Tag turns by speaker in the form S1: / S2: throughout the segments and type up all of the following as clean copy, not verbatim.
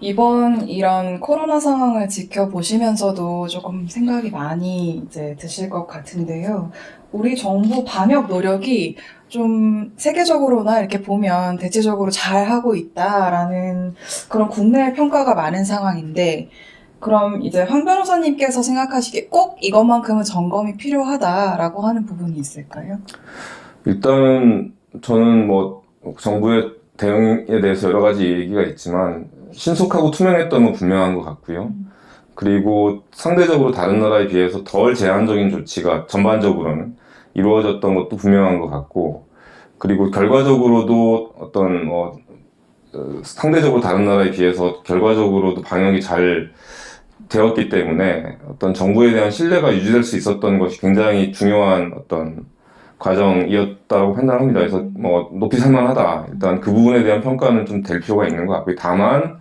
S1: 이번 이런 코로나 상황을 지켜보시면서도 조금 생각이 많이 이제 드실 것 같은데요. 우리 정부 방역 노력이 좀 세계적으로나 이렇게 보면 대체적으로 잘 하고 있다라는 그런 국내 평가가 많은 상황인데, 그럼 이제 황 변호사님께서 생각하시기에 꼭 이것만큼은 점검이 필요하다라고 하는 부분이 있을까요?
S2: 일단은 저는 뭐 정부의 대응에 대해서 여러 가지 얘기가 있지만 신속하고 투명했던 건 분명한 것 같고요. 그리고 상대적으로 다른 나라에 비해서 덜 제한적인 조치가 전반적으로는 이루어졌던 것도 분명한 것 같고, 그리고 결과적으로도 어떤 상대적으로 다른 나라에 비해서 결과적으로도 방역이 잘 되었기 때문에 어떤 정부에 대한 신뢰가 유지될 수 있었던 것이 굉장히 중요한 어떤 과정이었다고 판단합니다. 그래서 뭐 높이 살만하다. 일단 그 부분에 대한 평가는 좀 될 필요가 있는 것 같고요. 다만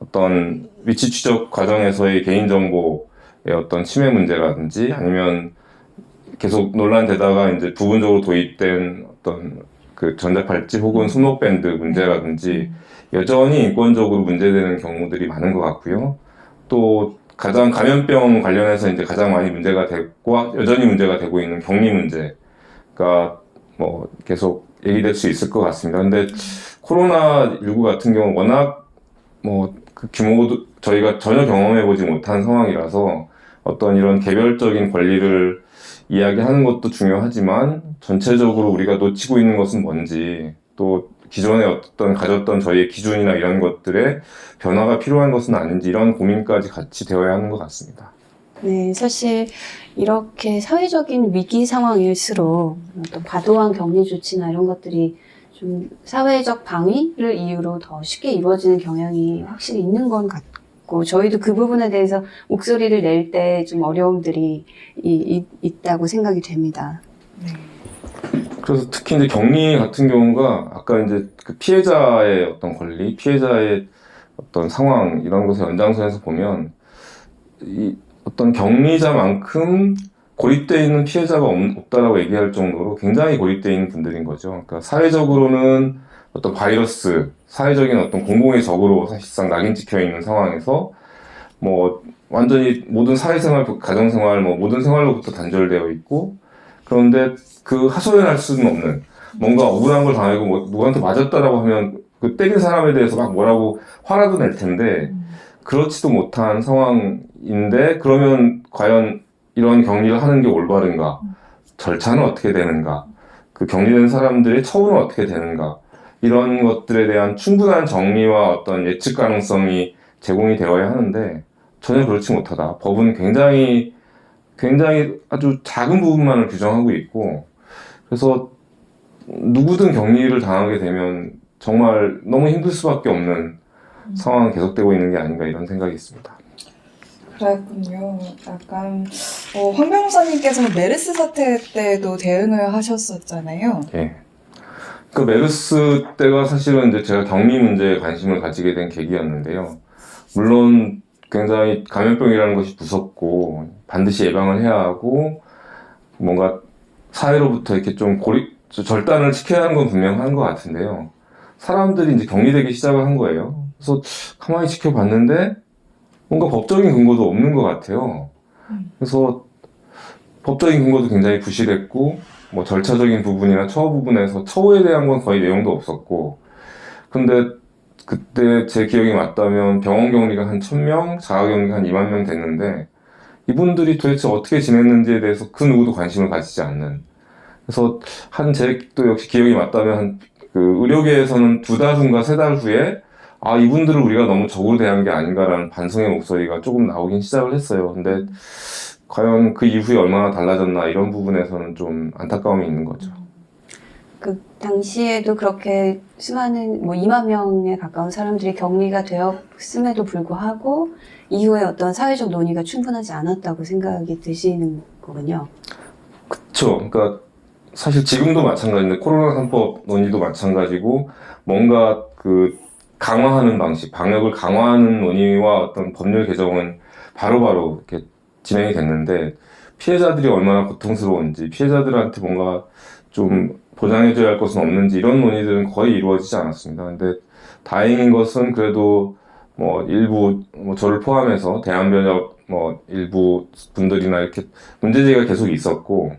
S2: 어떤 위치 추적 과정에서의 개인정보의 어떤 침해 문제라든지 아니면 계속 논란되다가 이제 부분적으로 도입된 어떤 그 전자팔찌 혹은 손목밴드 문제라든지 여전히 인권적으로 문제되는 경우들이 많은 것 같고요. 또 가장 감염병 관련해서 이제 가장 많이 문제가 됐고 여전히 문제가 되고 있는 격리 문제가 뭐 계속 얘기될 수 있을 것 같습니다. 근데 코로나19 같은 경우 워낙 뭐 그 규모도 저희가 전혀 경험해보지 못한 상황이라서 어떤 이런 개별적인 권리를 이야기하는 것도 중요하지만 전체적으로 우리가 놓치고 있는 것은 뭔지, 또 기존에 어떤 가졌던 저희의 기준이나 이런 것들의 변화가 필요한 것은 아닌지, 이런 고민까지 같이 되어야 하는 것 같습니다.
S3: 네, 사실 이렇게 사회적인 위기 상황일수록 어떤 과도한 격리 조치나 이런 것들이 좀 사회적 방위를 이유로 더 쉽게 이루어지는 경향이 확실히 있는 건 같고, 저희도 그 부분에 대해서 목소리를 낼 때 좀 어려움들이 있다고 생각이 됩니다.
S2: 그래서 특히 이제 격리 같은 경우가 아까 이제 그 피해자의 어떤 권리, 피해자의 어떤 상황 이런 것을 연장선에서 보면 이 어떤 격리자만큼 고립되어 있는 피해자가 없다라고 얘기할 정도로 굉장히 고립되어 있는 분들인 거죠. 그러니까 사회적으로는 어떤 바이러스, 사회적인 어떤 공공의 적으로 사실상 낙인 찍혀 있는 상황에서 뭐 완전히 모든 사회생활, 가정생활, 뭐 모든 생활로부터 단절되어 있고, 그런데 그 하소연할 수는 없는, 뭔가 억울한 걸 당하고 뭐 누구한테 맞았다라고 하면 그 때린 사람에 대해서 막 뭐라고 화라도 낼 텐데 그렇지도 못한 상황인데, 그러면 과연 이런 격리를 하는 게 올바른가? 절차는 어떻게 되는가? 그 격리된 사람들의 처우는 어떻게 되는가? 이런 것들에 대한 충분한 정리와 어떤 예측 가능성이 제공이 되어야 하는데 전혀 그렇지 못하다. 법은 굉장히 아주 작은 부분만을 규정하고 있고, 그래서 누구든 격리를 당하게 되면 정말 너무 힘들 수밖에 없는 상황이 계속되고 있는 게 아닌가, 이런 생각이 있습니다.
S1: 그랬군요. 약간 황 변호사님께서는 메르스 사태 때도 대응을 하셨었잖아요.
S2: 예. 그 메르스 때가 사실은 이제 제가 격리 문제에 관심을 가지게 된 계기였는데요. 물론 굉장히 감염병이라는 것이 무섭고 반드시 예방을 해야 하고 뭔가 사회로부터 이렇게 좀 절단을 시켜야 하는 건 분명한 것 같은데요. 사람들이 이제 격리되기 시작을 한 거예요. 그래서 가만히 지켜봤는데 뭔가 법적인 근거도 없는 것 같아요. 그래서 법적인 근거도 굉장히 부실했고, 뭐 절차적인 부분이나 처우 부분에서 처우에 대한 건 거의 내용도 없었고, 근데 그때 제 기억이 맞다면 병원 격리가 한 1000명, 자가 격리가 한 2만 명 됐는데 이분들이 도대체 어떻게 지냈는지에 대해서 그 누구도 관심을 가지지 않는. 그래서 제 또 역시 기억이 맞다면 그 의료계에서는 2달 후인가 3달 후에 이분들을 우리가 너무 적으로 대한 게 아닌가라는 반성의 목소리가 조금 나오긴 시작을 했어요. 근데 과연 그 이후에 얼마나 달라졌나, 이런 부분에서는 좀 안타까움이 있는 거죠.
S3: 그 당시에도 그렇게 수많은 2만 명에 가까운 사람들이 격리가 되었음에도 불구하고 이후에 어떤 사회적 논의가 충분하지 않았다고 생각이 드시는 거군요.
S2: 그쵸. 그러니까 사실 지금도 마찬가지인데 코로나 3법 논의도 마찬가지고, 뭔가 그 강화하는 방식, 방역을 강화하는 논의와 어떤 법률 개정은 바로바로 이렇게 진행이 됐는데, 피해자들이 얼마나 고통스러운지, 피해자들한테 뭔가 좀 보장해줘야 할 것은 없는지, 이런 논의들은 거의 이루어지지 않았습니다. 근데 다행인 것은 그래도 뭐 일부 뭐 저를 포함해서 대한변협 뭐 일부 분들이나 이렇게 문제제기가 계속 있었고,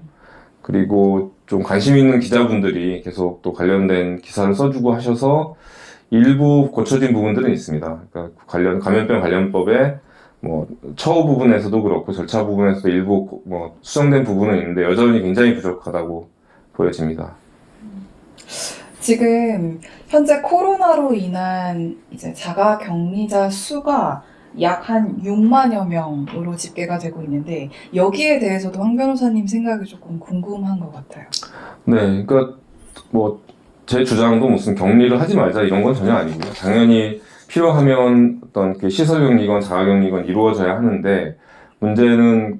S2: 그리고 좀 관심 있는 기자분들이 계속 또 관련된 기사를 써주고 하셔서 일부 고쳐진 부분들은 있습니다. 그러니까 감염병 관련법에 뭐 처우 부분에서도 그렇고 절차 부분에서도 일부 뭐 수정된 부분은 있는데 여전히 굉장히 부족하다고 보여집니다.
S1: 지금 현재 코로나로 인한 이제 자가 격리자 수가 약 한 6만여 명으로 집계가 되고 있는데 여기에 대해서도 황 변호사님 생각이 조금 궁금한 것 같아요.
S2: 네, 그러니까 뭐 제 주장도 무슨 격리를 하지 말자 이런 건 전혀 아니고요. 당연히 필요하면 어떤 그 시설 격리건 자가 격리건 이루어져야 하는데, 문제는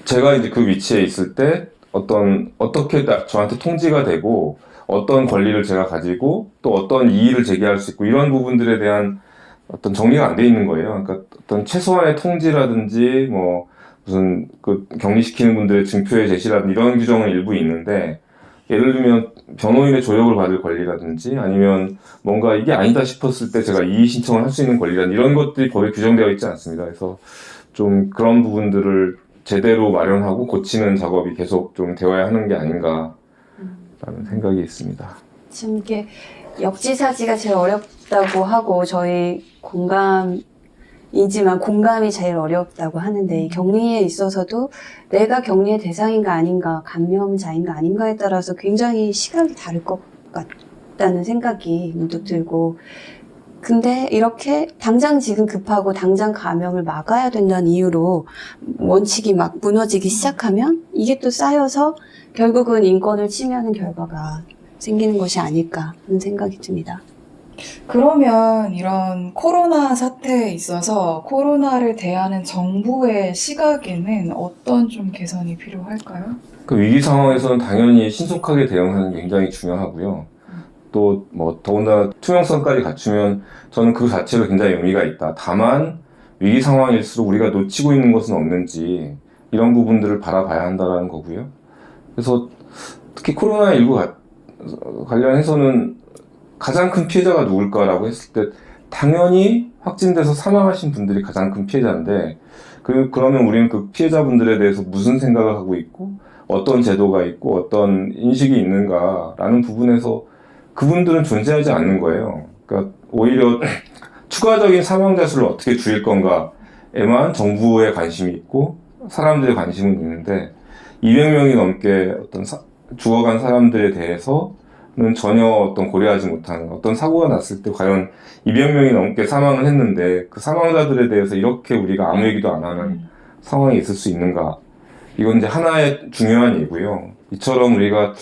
S2: 제가 이제 그 위치에 있을 때 어떻게 저한테 통지가 되고 어떤 권리를 제가 가지고 또 어떤 이의를 제기할 수 있고 이런 부분들에 대한 어떤 정리가 안 돼 있는 거예요. 그러니까 어떤 최소한의 통지라든지 뭐 무슨 그 격리시키는 분들의 증표의 제시라든지 이런 규정은 일부 있는데, 예를 들면 변호인의 조력을 받을 권리라든지 아니면 뭔가 이게 아니다 싶었을 때 제가 이의 신청을 할 수 있는 권리라든지 이런 것들이 법에 규정되어 있지 않습니다. 그래서 좀 그런 부분들을 제대로 마련하고 고치는 작업이 계속 좀 되어야 하는 게 아닌가라는 생각이 있습니다.
S3: 참 이게 역지사지가 제일 어렵다고 하고 저희 공감이지만 공감이 제일 어렵다고 하는데, 이 격리에 있어서도 내가 격리의 대상인가 아닌가, 감염자인가 아닌가에 따라서 굉장히 시각이 다를 것 같다는 생각이 문득 들고, 근데 이렇게 당장 지금 급하고 당장 감염을 막아야 된다는 이유로 원칙이 막 무너지기 시작하면 이게 또 쌓여서 결국은 인권을 침해하는 결과가 생기는 것이 아닐까 하는 생각이 듭니다.
S1: 그러면 이런 코로나 사태에 있어서 코로나를 대하는 정부의 시각에는 어떤 좀 개선이 필요할까요?
S2: 그 위기 상황에서는 당연히 신속하게 대응하는 게 굉장히 중요하고요. 또 뭐 더군다나 투명성까지 갖추면 저는 그 자체로 굉장히 의미가 있다. 다만 위기 상황일수록 우리가 놓치고 있는 것은 없는지 이런 부분들을 바라봐야 한다는 거고요. 그래서 특히 코로나19 관련해서는 가장 큰 피해자가 누굴까라고 했을 때 당연히 확진돼서 사망하신 분들이 가장 큰 피해자인데, 그러면 우리는 그 피해자분들에 대해서 무슨 생각을 하고 있고 어떤 제도가 있고 어떤 인식이 있는가라는 부분에서 그분들은 존재하지 않는 거예요. 그러니까 오히려 추가적인 사망자 수를 어떻게 줄일 건가에만 정부의 관심이 있고 사람들의 관심은 있는데, 200명이 넘게 어떤 죽어간 사람들에 대해서는 전혀 어떤 고려하지 못하는, 어떤 사고가 났을 때 과연 200명이 넘게 사망을 했는데 그 사망자들에 대해서 이렇게 우리가 아무 얘기도 안 하는 상황이 있을 수 있는가. 이건 이제 하나의 중요한 예고요. 이처럼 우리가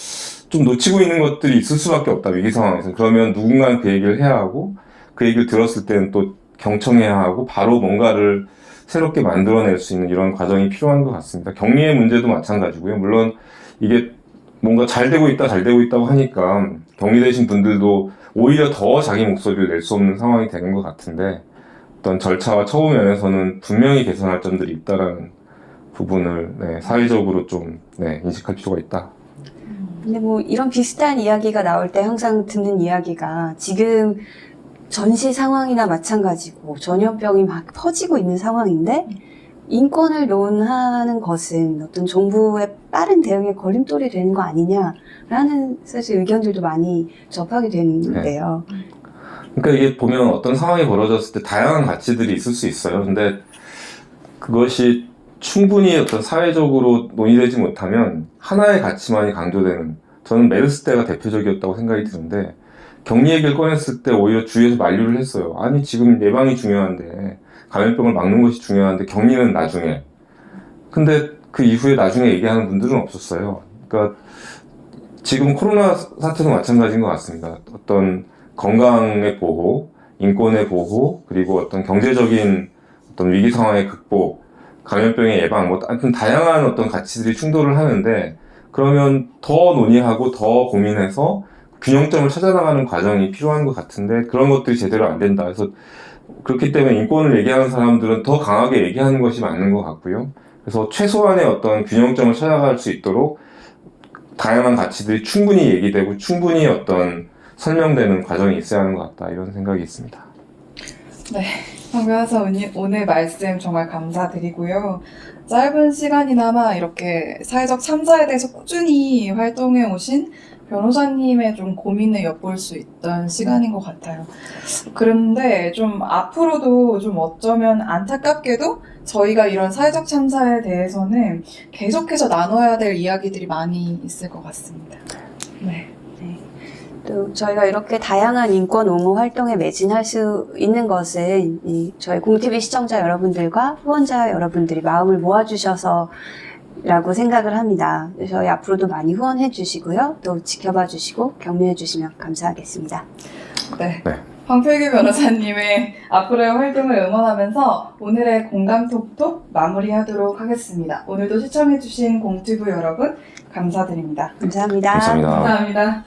S2: 좀 놓치고 있는 것들이 있을 수밖에 없다, 위기 상황에서. 그러면 누군가는 그 얘기를 해야 하고, 그 얘기를 들었을 때는 또 경청해야 하고 바로 뭔가를 새롭게 만들어낼 수 있는 이런 과정이 필요한 것 같습니다. 격리의 문제도 마찬가지고요. 물론 이게 뭔가 잘 되고 있다고 하니까 격리되신 분들도 오히려 더 자기 목소리를 낼 수 없는 상황이 되는 것 같은데, 어떤 절차와 처우 면에서는 분명히 개선할 점들이 있다라는 부분을 사회적으로 좀 인식할 필요가 있다.
S3: 근데 뭐 이런 비슷한 이야기가 나올 때 항상 듣는 이야기가, 지금 전시 상황이나 마찬가지고 전염병이 막 퍼지고 있는 상황인데 인권을 논하는 것은 어떤 정부의 빠른 대응에 걸림돌이 되는 거 아니냐라는 사실 의견들도 많이 접하게 되는데요.
S2: 그러니까 이게 보면 어떤 상황이 벌어졌을 때 다양한 가치들이 있을 수 있어요. 근데 그것이 충분히 어떤 사회적으로 논의되지 못하면 하나의 가치만이 강조되는, 저는 메르스 때가 대표적이었다고 생각이 드는데, 격리 얘기를 꺼냈을 때 오히려 주위에서 만류를 했어요. 아니 지금 예방이 중요한데, 감염병을 막는 것이 중요한데 격리는 나중에. 근데 그 이후에 나중에 얘기하는 분들은 없었어요. 그러니까 지금 코로나 사태도 마찬가지인 것 같습니다. 어떤 건강의 보호, 인권의 보호, 그리고 어떤 경제적인 어떤 위기 상황의 극복, 감염병의 예방, 뭐 하여튼 다양한 어떤 가치들이 충돌을 하는데, 그러면 더 논의하고 더 고민해서 균형점을 찾아나가는 과정이 필요한 것 같은데 그런 것들이 제대로 안 된다. 그래서 그렇기 때문에 인권을 얘기하는 사람들은 더 강하게 얘기하는 것이 맞는 것 같고요. 그래서 최소한의 어떤 균형점을 찾아갈 수 있도록 다양한 가치들이 충분히 얘기되고 충분히 어떤 설명되는 과정이 있어야 하는 것 같다, 이런 생각이 있습니다.
S1: 황 변호사 오늘 말씀 정말 감사드리고요. 짧은 시간이나마 이렇게 사회적 참사에 대해서 꾸준히 활동해 오신 변호사님의 좀 고민을 엿볼 수 있던 시간인 것 같아요. 그런데 좀 앞으로도 좀 어쩌면 안타깝게도 저희가 이런 사회적 참사에 대해서는 계속해서 나눠야 될 이야기들이 많이 있을 것 같습니다. 네.
S3: 또 저희가 이렇게 다양한 인권 옹호 활동에 매진할 수 있는 것은 저희 공TV 시청자 여러분들과 후원자 여러분들이 마음을 모아주셔서 라고 생각을 합니다. 저희 앞으로도 많이 후원해 주시고요. 또 지켜봐 주시고 격려해 주시면 감사하겠습니다.
S1: 네.
S2: 네.
S1: 황필규 변호사님의 앞으로의 활동을 응원하면서 오늘의 공감톡톡 마무리하도록 하겠습니다. 오늘도 시청해주신 공튜브 여러분 감사드립니다.
S3: 감사합니다.
S2: 감사합니다.
S1: 감사합니다.